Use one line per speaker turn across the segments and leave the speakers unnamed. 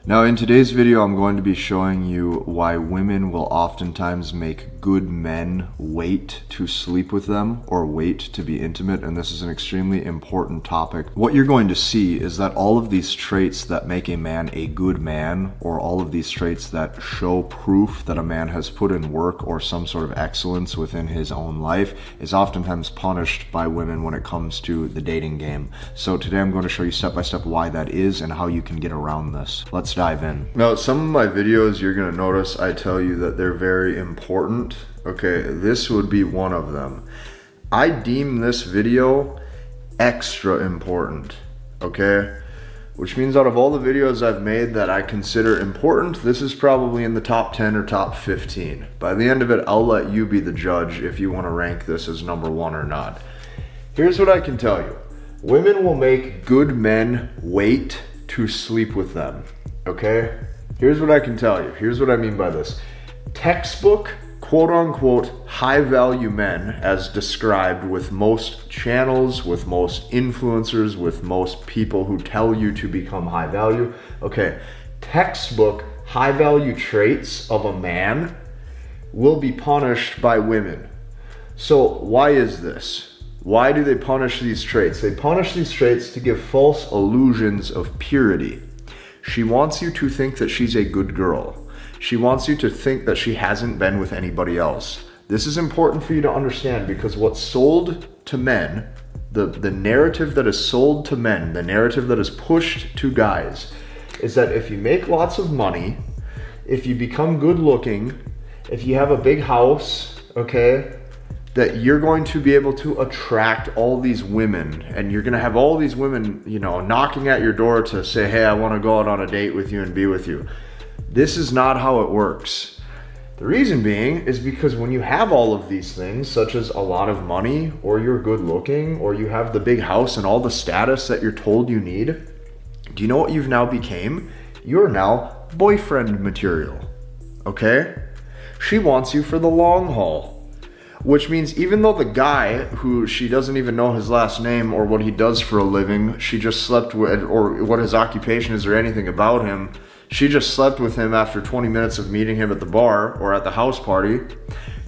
Now in today's video, I'm going to be showing you why women will oftentimes make good men wait to sleep with them or wait to be intimate, and this is an extremely important topic. What you're going to see is that all of these traits that make a man a good man, or all of these traits that show proof that a man has put in work or some sort of excellence within his own life, is oftentimes punished by women when it comes to the dating game. So today I'm going to show you step by step why that is and how you can get around this. Let's dive in. Now, some of my videos, you're going to notice I tell you that they're very important. Okay, this would be one of them. I deem this video extra important, okay? Which means out of all the videos I've made that I consider important, this is probably in the top 10 or top 15. By the end of it, I'll let you be the judge if you want to rank this as number one or not. Here's what I can tell you. Women will make good men wait to sleep with them. Okay, here's what I can tell you. Here's what I mean by this. Textbook, quote unquote, high value men, as described with most channels, with most influencers, with most people who tell you to become high value. Okay, textbook high value traits of a man will be punished by women. So why is this? Why do they punish these traits? They punish these traits to give false illusions of purity. She wants you to think that she's a good girl. She wants you to think that she hasn't been with anybody else. This is important for you to understand, because what's sold to men, the narrative that is sold to men, the narrative that is pushed to guys, is that if you make lots of money, if you become good looking, if you have a big house, okay, that you're going to be able to attract all these women, and you're gonna have all these women, you know, knocking at your door to say, hey, I wanna go out on a date with you and be with you. This is not how it works. The reason being is because when you have all of these things, such as a lot of money, or you're good looking, or you have the big house and all the status that you're told you need, do you know what you've now became? You're now boyfriend material, okay? She wants you for the long haul. Which means even though the guy, who she doesn't even know his last name or what he does for a living, she just slept with, or what his occupation is or anything about him, she just slept with him after 20 minutes of meeting him at the bar or at the house party,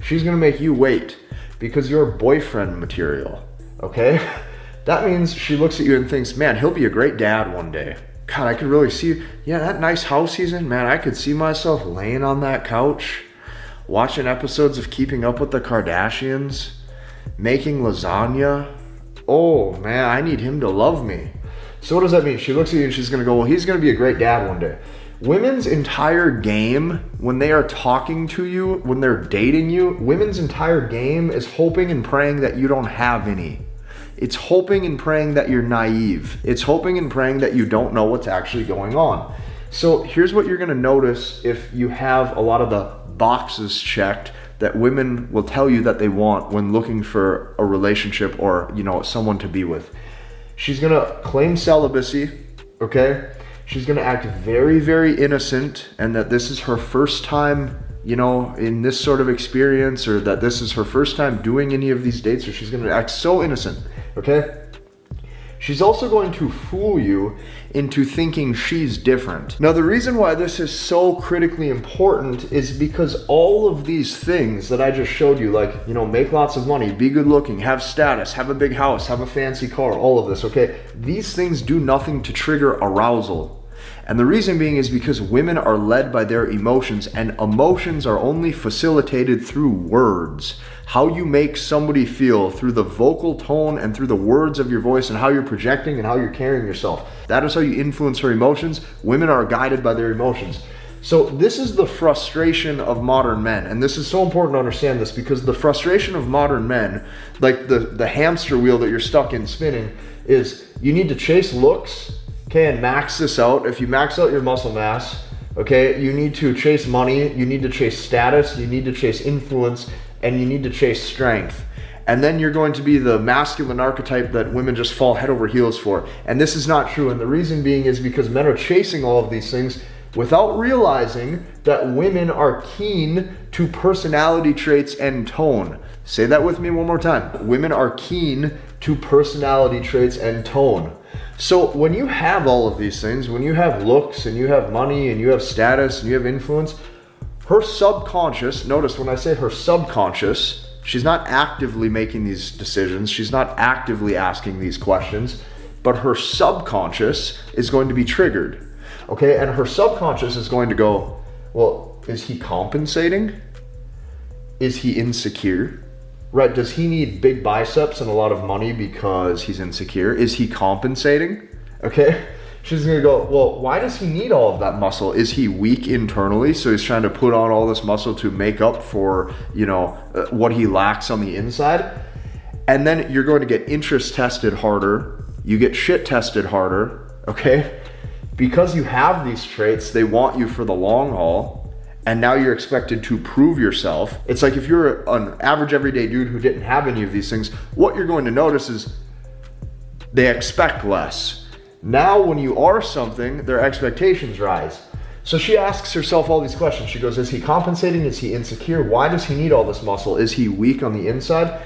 she's gonna make you wait because you're boyfriend material, okay? That means she looks at you and thinks, man, he'll be a great dad one day. God, I could really see, yeah, that nice house he's in, man, I could see myself laying on that couch, watching episodes of Keeping Up with the Kardashians, making lasagna. Oh man, I need him to love me. So what does that mean? She looks at you and she's gonna go, well, he's gonna be a great dad one day. Women's entire game, when they are talking to you, when they're dating you, women's entire game is hoping and praying that you don't have any. It's hoping and praying that you're naive. It's hoping and praying that you don't know what's actually going on. So here's what you're gonna notice if you have a lot of the boxes checked that women will tell you that they want when looking for a relationship or, you know, someone to be with. She's gonna claim celibacy, okay? She's gonna act very, very innocent, and that this is her first time, you know, in this sort of experience, or that this is her first time doing any of these dates, or she's gonna act so innocent, okay? She's also going to fool you into thinking she's different. Now, the reason why this is so critically important is because all of these things that I just showed you, like, you know, make lots of money, be good looking, have status, have a big house, have a fancy car, all of this, okay? These things do nothing to trigger arousal. And the reason being is because women are led by their emotions, and emotions are only facilitated through words. How you make somebody feel through the vocal tone and through the words of your voice and how you're projecting and how you're carrying yourself. That is how you influence her emotions. Women are guided by their emotions. So this is the frustration of modern men. And this is so important to understand this, because the frustration of modern men, like the hamster wheel that you're stuck in spinning, is you need to chase looks, okay, and max this out. If you max out your muscle mass, okay, you need to chase money, you need to chase status, you need to chase influence, and you need to chase strength. And then you're going to be the masculine archetype that women just fall head over heels for. And this is not true. And the reason being is because men are chasing all of these things without realizing that women are keen to personality traits and tone. Say that with me one more time. Women are keen to personality traits and tone. So when you have all of these things, when you have looks and you have money and you have status and you have influence, her subconscious, notice when I say her subconscious, she's not actively making these decisions, she's not actively asking these questions, but her subconscious is going to be triggered, okay? And her subconscious is going to go, well, is he compensating? Is he insecure? Right, does he need big biceps and a lot of money because he's insecure? Is he compensating? Okay, she's gonna go, well, why does he need all of that muscle? Is he weak internally, so he's trying to put on all this muscle to make up for, what he lacks on the inside? And then you're going to get interest tested harder, you get shit tested harder, okay? Because you have these traits, they want you for the long haul. And now you're expected to prove yourself. It's like if you're an average everyday dude who didn't have any of these things, what you're going to notice is they expect less. Now when you are something, their expectations rise. So she asks herself all these questions. She goes, is he compensating? Is he insecure? Why does he need all this muscle? Is he weak on the inside?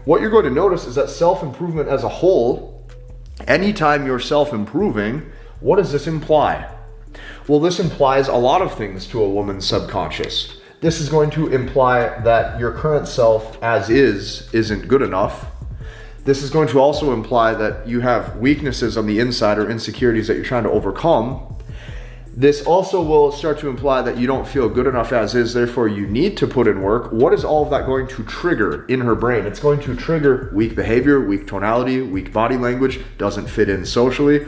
What you're going to notice is that self-improvement as a whole, anytime you're self-improving, what does this imply? Well, this implies a lot of things to a woman's subconscious. This is going to imply that your current self as is isn't good enough. This is going to also imply that you have weaknesses on the inside or insecurities that you're trying to overcome. This also will start to imply that you don't feel good enough as is, therefore you need to put in work. What is all of that going to trigger in her brain? It's going to trigger weak behavior, weak tonality, weak body language, doesn't fit in socially.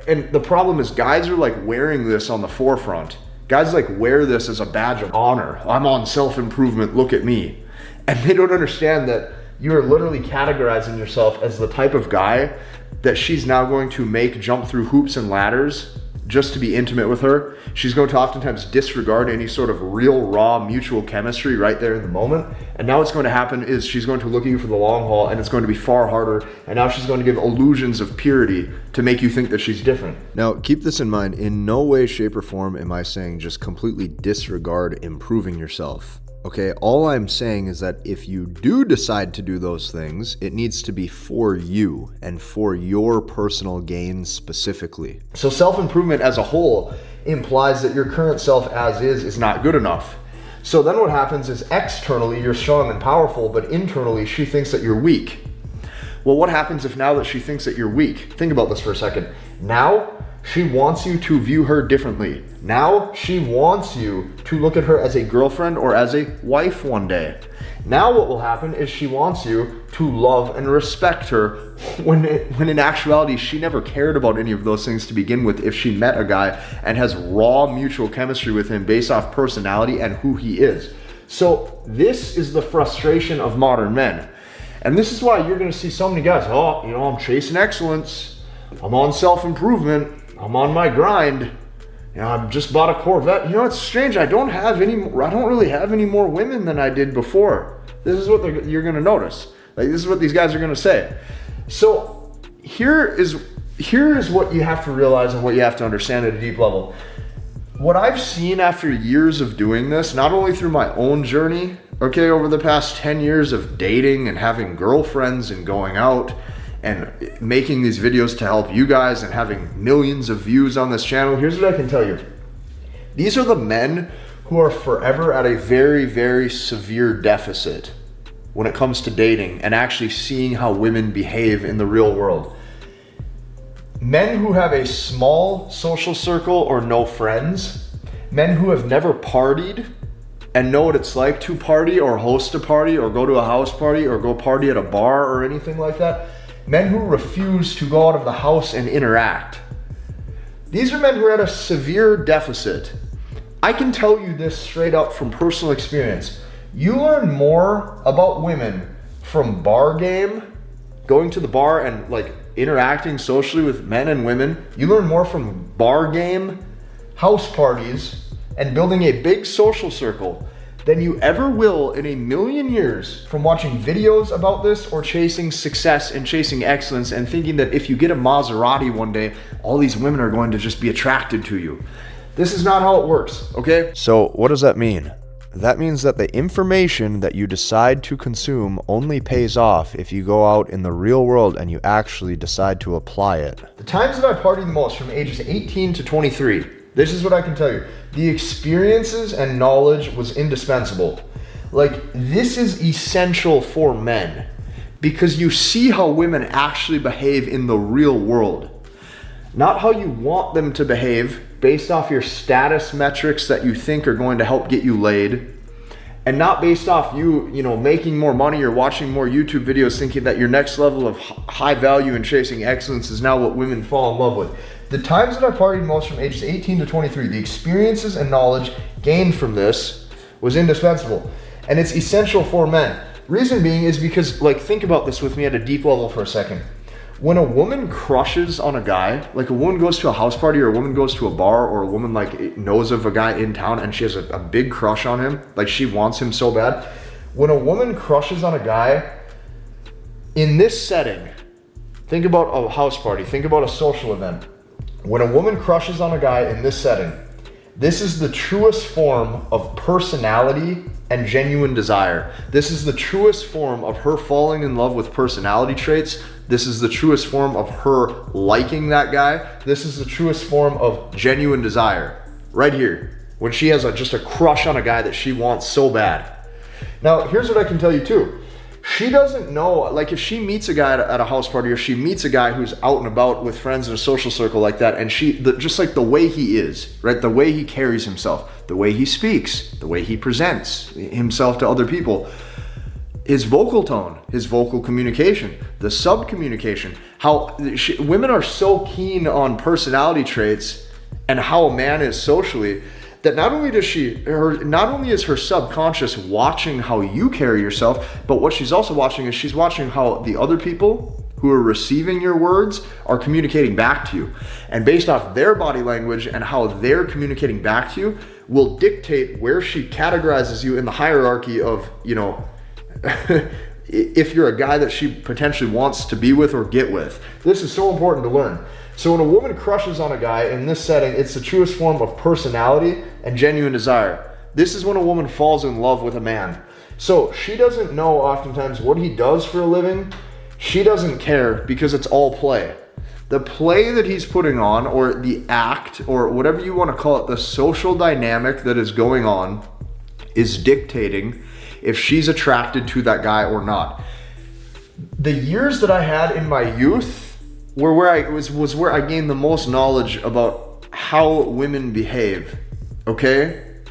And the problem is guys are like wearing this on the forefront. Guys like wear this as a badge of honor. I'm on self-improvement, look at me. And they don't understand that you are literally categorizing yourself as the type of guy that she's now going to make jump through hoops and ladders just to be intimate with her. She's going to oftentimes disregard any sort of real, raw, mutual chemistry right there in the moment. And now what's going to happen is she's going to look at you for the long haul, and it's going to be far harder. And now she's going to give illusions of purity to make you think that she's different. Now, keep this in mind. In no way, shape, or form am I saying just completely disregard improving yourself. Okay, all I'm saying is that if you do decide to do those things, it needs to be for you and for your personal gain specifically. So self-improvement as a whole implies that your current self as is not good enough. So then what happens is externally you're strong and powerful, but internally she thinks that you're weak. Well, what happens if now that she thinks that you're weak? Think about this for a second. Now she wants you to view her differently. Now she wants you to look at her as a girlfriend or as a wife one day. Now what will happen is she wants you to love and respect her when in actuality she never cared about any of those things to begin with if she met a guy and has raw mutual chemistry with him based off personality and who he is. So this is the frustration of modern men. And this is why you're going to see so many guys, I'm chasing excellence. I'm on self-improvement. I'm on my grind. I've just bought a Corvette. It's strange. I don't really have any more women than I did before. This is what you're going to notice. Like, this is what these guys are going to say. So here is what you have to realize and what you have to understand at a deep level. What I've seen after years of doing this, not only through my own journey, okay, over the past 10 years of dating and having girlfriends and going out and making these videos to help you guys and having millions of views on this channel, here's what I can tell you. These are the men who are forever at a very, very severe deficit when it comes to dating and actually seeing how women behave in the real world. Men who have a small social circle or no friends, men who have never partied and know what it's like to party or host a party or go to a house party or go party at a bar or anything like that. Men who refuse to go out of the house and interact. These are men who are at a severe deficit. I can tell you this straight up from personal experience. You learn more about women from bar game, going to the bar and interacting socially with men and women. You learn more from bar game, house parties, and building a big social circle than you ever will in a million years from watching videos about this or chasing success and chasing excellence and thinking that if you get a Maserati one day, all these women are going to just be attracted to you. This is not how it works, okay? So what does that mean? that means that the information that you decide to consume only pays off if you go out in the real world and you actually decide to apply it. The times that I partied the most from ages 18 to 23, this is what I can tell you. The experiences and knowledge was indispensable. Like, this is essential for men because you see how women actually behave in the real world. Not how you want them to behave based off your status metrics that you think are going to help get you laid, and not based off you making more money or watching more YouTube videos thinking that your next level of high value and chasing excellence is now what women fall in love with. The times that I partied most from ages 18 to 23, the experiences and knowledge gained from this was indispensable. And it's essential for men. Reason being is because, like, think about this with me at a deep level for a second. When a woman crushes on a guy, like a woman goes to a house party or a woman goes to a bar or a woman like knows of a guy in town and she has a big crush on him, like she wants him so bad. When a woman crushes on a guy in this setting, think about a house party, think about a social event. When a woman crushes on a guy in this setting, this is the truest form of personality and genuine desire. This is the truest form of her falling in love with personality traits. This is the truest form of her liking that guy. This is the truest form of genuine desire. Right here, when she has just a crush on a guy that she wants so bad. Now, here's what I can tell you too. She doesn't know, like if she meets a guy at a house party or she meets a guy who's out and about with friends in a social circle like that, and just like the way he is, right? The way he carries himself, the way he speaks, the way he presents himself to other people, his vocal tone, his vocal communication, the sub-communication, how women are so keen on personality traits and how a man is socially, that not only is her subconscious watching how you carry yourself, but what she's also watching is she's watching how the other people who are receiving your words are communicating back to you. And based off their body language and how they're communicating back to you will dictate where she categorizes you in the hierarchy of, if you're a guy that she potentially wants to be with or get with. This is so important to learn. So when a woman crushes on a guy in this setting, it's the truest form of personality and genuine desire. This is when a woman falls in love with a man. So she doesn't know oftentimes what he does for a living. She doesn't care because it's all play. The play that he's putting on, or the act, or whatever you want to call it, the social dynamic that is going on is dictating if she's attracted to that guy or not. The years that I had in my youth were where I gained the most knowledge about how women behave, okay?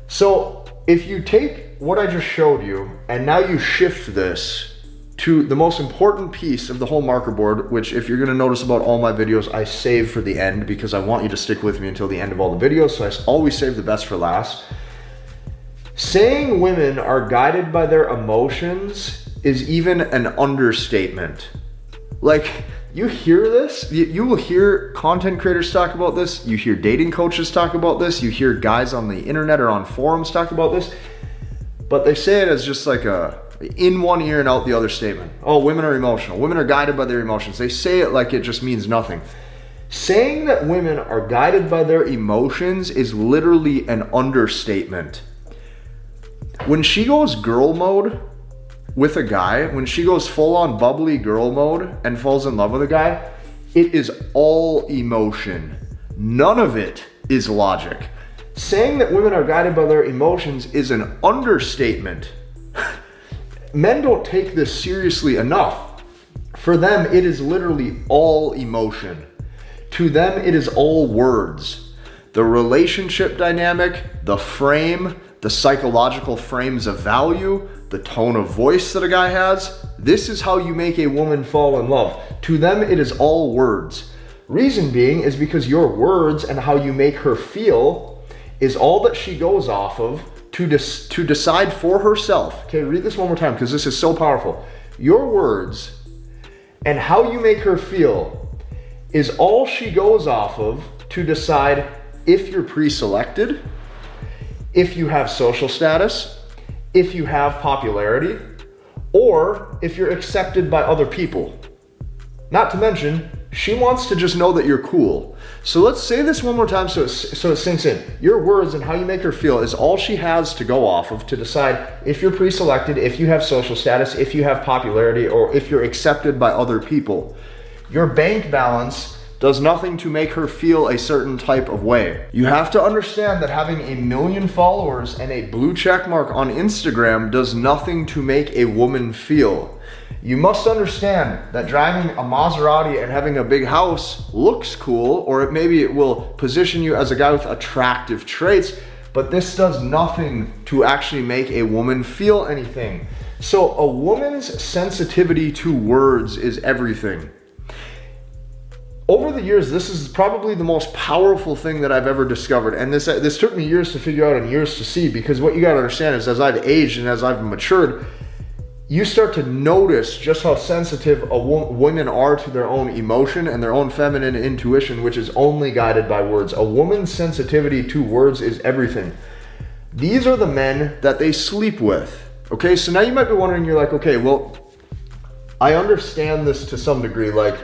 So if you take what I just showed you and now you shift this to the most important piece of the whole marker board, which if you're gonna notice about all my videos, I save for the end because I want you to stick with me until the end of all the videos, so I always save the best for last. Saying women are guided by their emotions is even an understatement. Like, you hear this, you will hear content creators talk about this, you hear dating coaches talk about this, you hear guys on the internet or on forums talk about this, but they say it as just like a in one ear and out the other statement. Oh, women are emotional. Women are guided by their emotions. They say it like it just means nothing. Saying that women are guided by their emotions is literally an understatement. When she goes girl mode with a guy, when she goes full on bubbly girl mode and falls in love with a guy, it is all emotion. None of it is logic. Saying that women are guided by their emotions is an understatement. Men don't take this seriously enough. For them, it is literally all emotion. To them, it is all words. The relationship dynamic, the frame, the psychological frames of value, the tone of voice that a guy has, this is how you make a woman fall in love. To them, it is all words. Reason being is because your words and how you make her feel is all that she goes off of to decide for herself. Okay, read this one more time because this is so powerful. Your words and how you make her feel is all she goes off of to decide if you're pre-selected, if you have social status, if you have popularity, or if you're accepted by other people. Not to mention, She wants to just know that you're cool. So let's say this one more time so it sinks in. Your words and how you make her feel is all she has to go off of to decide if you're pre-selected, if you have social status, if you have popularity, or if you're accepted by other people. Your bank balance does nothing to make her feel a certain type of way. You have to understand that having 1 million followers and a blue check mark on Instagram does nothing to make a woman feel. You must understand that driving a Maserati and having a big house looks cool, or maybe it will position you as a guy with attractive traits, but this does nothing to actually make a woman feel anything. So a woman's sensitivity to words is everything. Over the years, this is probably the most powerful thing that I've ever discovered. And this took me years to figure out and years to see, because what you gotta understand is as I've aged and as I've matured, you start to notice just how sensitive women are to their own emotion and their own feminine intuition, which is only guided by words. A woman's sensitivity to words is everything. These are the men that they sleep with. Okay, so now you might be wondering, you're like, okay, well, I understand this to some degree, like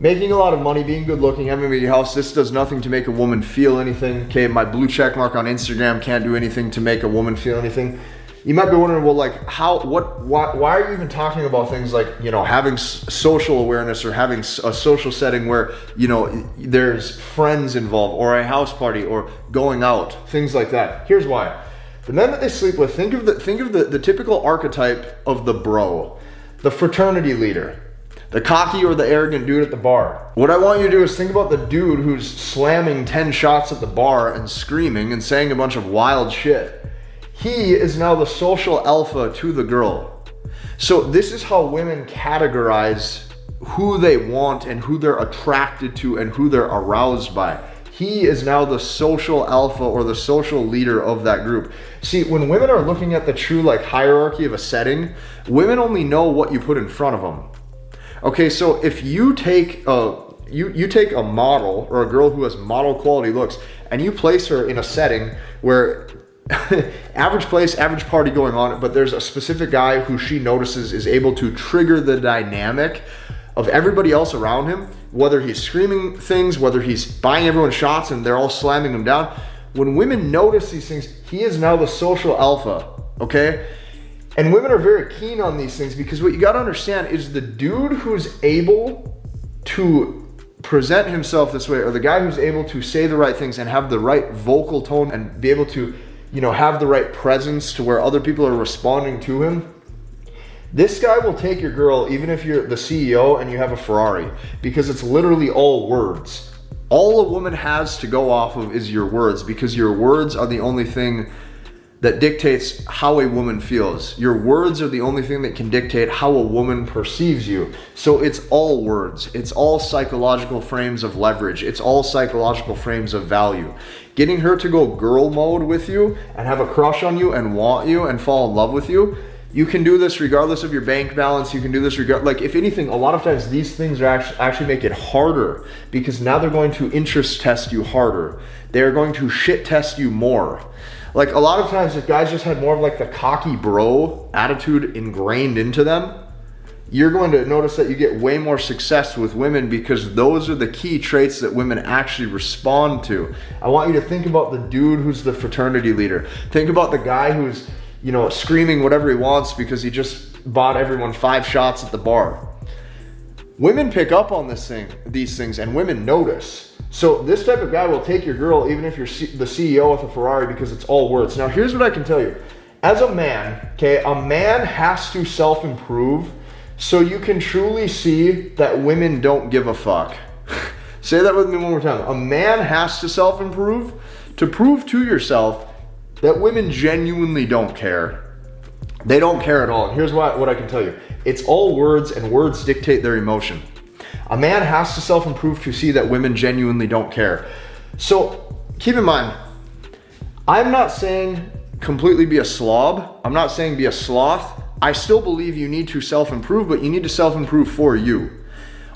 making a lot of money, being good looking, having a big house, this does nothing to make a woman feel anything. Okay, my blue check mark on Instagram can't do anything to make a woman feel anything. You might be wondering, well, like why are you even talking about things like, you know, having social awareness or having a social setting where, you know, there's friends involved or a house party or going out, things like that. Here's why. The men that they sleep with, think of the typical archetype of the bro, the fraternity leader, the cocky or the arrogant dude at the bar. What I want you to do is think about the dude who's slamming 10 shots at the bar and screaming and saying a bunch of wild shit. He is now the social alpha to the girl. So this is how women categorize who they want and who they're attracted to and who they're aroused by. He is now the social alpha or the social leader of that group. See, when women are looking at the true like hierarchy of a setting, women only know what you put in front of them. Okay, so if you take you take a model or a girl who has model quality looks and you place her in a setting where average place, average party going on, but there's a specific guy who she notices is able to trigger the dynamic of everybody else around him, whether he's screaming things, whether he's buying everyone shots and they're all slamming him down. When women notice these things, he is now the social alpha, okay? And women are very keen on these things because what you gotta understand is the dude who's able to present himself this way, or the guy who's able to say the right things and have the right vocal tone and be able to, you know, have the right presence to where other people are responding to him. This guy will take your girl even if you're the CEO and you have a Ferrari, because it's literally all words. All a woman has to go off of is your words, because your words are the only thing that dictates how a woman feels. Your words are the only thing that can dictate how a woman perceives you. So it's all words. It's all psychological frames of leverage. It's all psychological frames of value. Getting her to go girl mode with you and have a crush on you and want you and fall in love with you, you can do this regardless of your bank balance. You can do this like if anything, a lot of times these things are actually make it harder, because now they're going to interest test you harder. They're going to shit test you more. Like a lot of times if guys just had more of like the cocky bro attitude ingrained into them, you're going to notice that you get way more success with women, because those are the key traits that women actually respond to. I want you to think about the dude who's the fraternity leader. Think about the guy who's, you know, screaming whatever he wants because he just bought everyone 5 shots at the bar. Women pick up on these things, and women notice. So this type of guy will take your girl even if you're the CEO with a Ferrari, because it's all words. Now here's what I can tell you. As a man, okay, a man has to self-improve so you can truly see that women don't give a fuck. Say that with me one more time. A man has to self-improve to prove to yourself that women genuinely don't care. They don't care at all. And here's what I can tell you. It's all words, and words dictate their emotion. A man has to self-improve to see that women genuinely don't care. So keep in mind, I'm not saying completely be a slob. I'm not saying be a sloth. I still believe you need to self-improve, but you need to self-improve for you.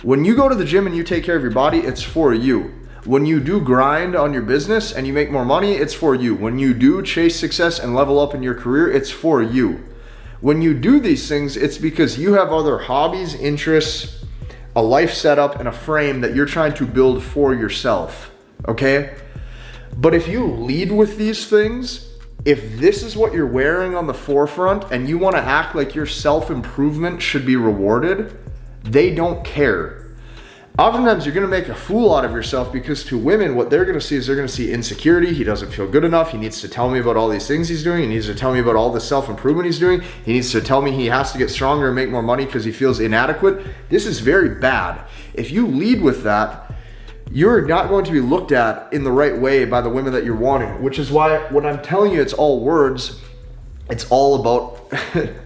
When you go to the gym and you take care of your body, it's for you. When you do grind on your business and you make more money, it's for you. When you do chase success and level up in your career, it's for you. When you do these things, it's because you have other hobbies, interests, a life setup and a frame that you're trying to build for yourself, okay? But if you lead with these things, if this is what you're wearing on the forefront and you want to act like your self-improvement should be rewarded, they don't care. Oftentimes you're gonna make a fool out of yourself because to women, what they're gonna see is they're gonna see insecurity. He doesn't feel good enough. He needs to tell me about all these things he's doing. He needs to tell me about all the self-improvement he's doing. He needs to tell me he has to get stronger and make more money because he feels inadequate. This is very bad. If you lead with that, you're not going to be looked at in the right way by the women that you're wanting, which is why when I'm telling you it's all words, it's all about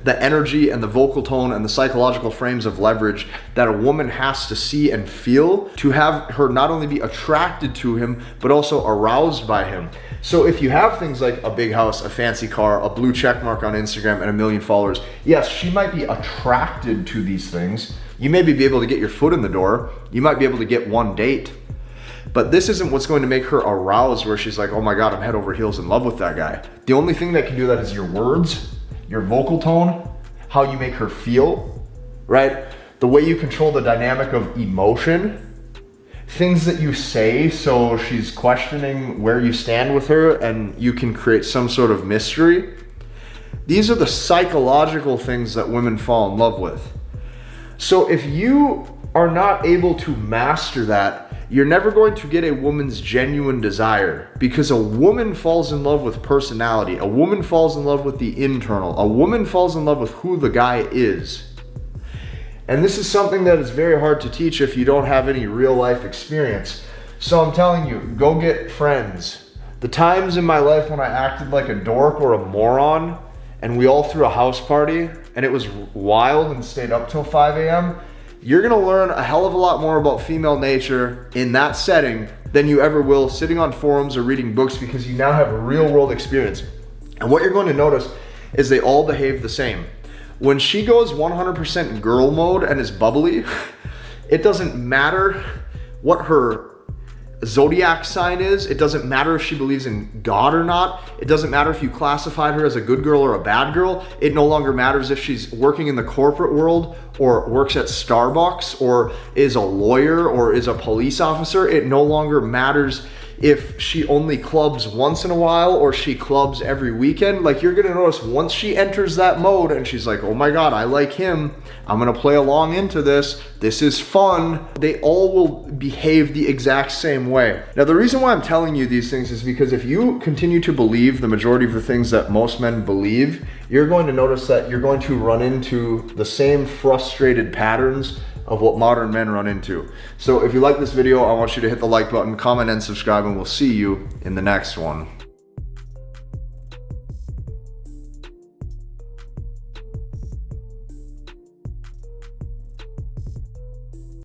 the energy and the vocal tone and the psychological frames of leverage that a woman has to see and feel to have her not only be attracted to him, but also aroused by him. So if you have things like a big house, a fancy car, a blue check mark on Instagram, and 1 million followers, yes, she might be attracted to these things. You may be able to get your foot in the door. You might be able to get one date. But this isn't what's going to make her aroused where she's like, oh my God, I'm head over heels in love with that guy. The only thing that can do that is your words, your vocal tone, how you make her feel, right? The way you control the dynamic of emotion, things that you say so she's questioning where you stand with her and you can create some sort of mystery. These are the psychological things that women fall in love with. So if you are not able to master that, you're never going to get a woman's genuine desire, because a woman falls in love with personality. A woman falls in love with the internal. A woman falls in love with who the guy is. And this is something that is very hard to teach if you don't have any real life experience. So I'm telling you, go get friends. The times in my life when I acted like a dork or a moron and we all threw a house party and it was wild and stayed up till 5 a.m., you're gonna learn a hell of a lot more about female nature in that setting than you ever will sitting on forums or reading books, because you now have a real world experience. And what you're going to notice is they all behave the same. When she goes 100% girl mode and is bubbly, it doesn't matter what her zodiac sign is. It doesn't matter if she believes in God or not. It doesn't matter if you classified her as a good girl or a bad girl. It no longer matters if she's working in the corporate world or works at Starbucks or is a lawyer or is a police officer. It no longer matters if she only clubs once in a while or she clubs every weekend. Like, you're gonna notice once she enters that mode and she's like, oh my God, I like him, I'm gonna play along into this, this is fun, they all will behave the exact same way. Now, the reason why I'm telling you these things is because if you continue to believe the majority of the things that most men believe, you're going to notice that you're going to run into the same frustrated patterns of what modern men run into. So if you like this video, I want you to hit the like button, comment, and subscribe, and we'll see you in the next one.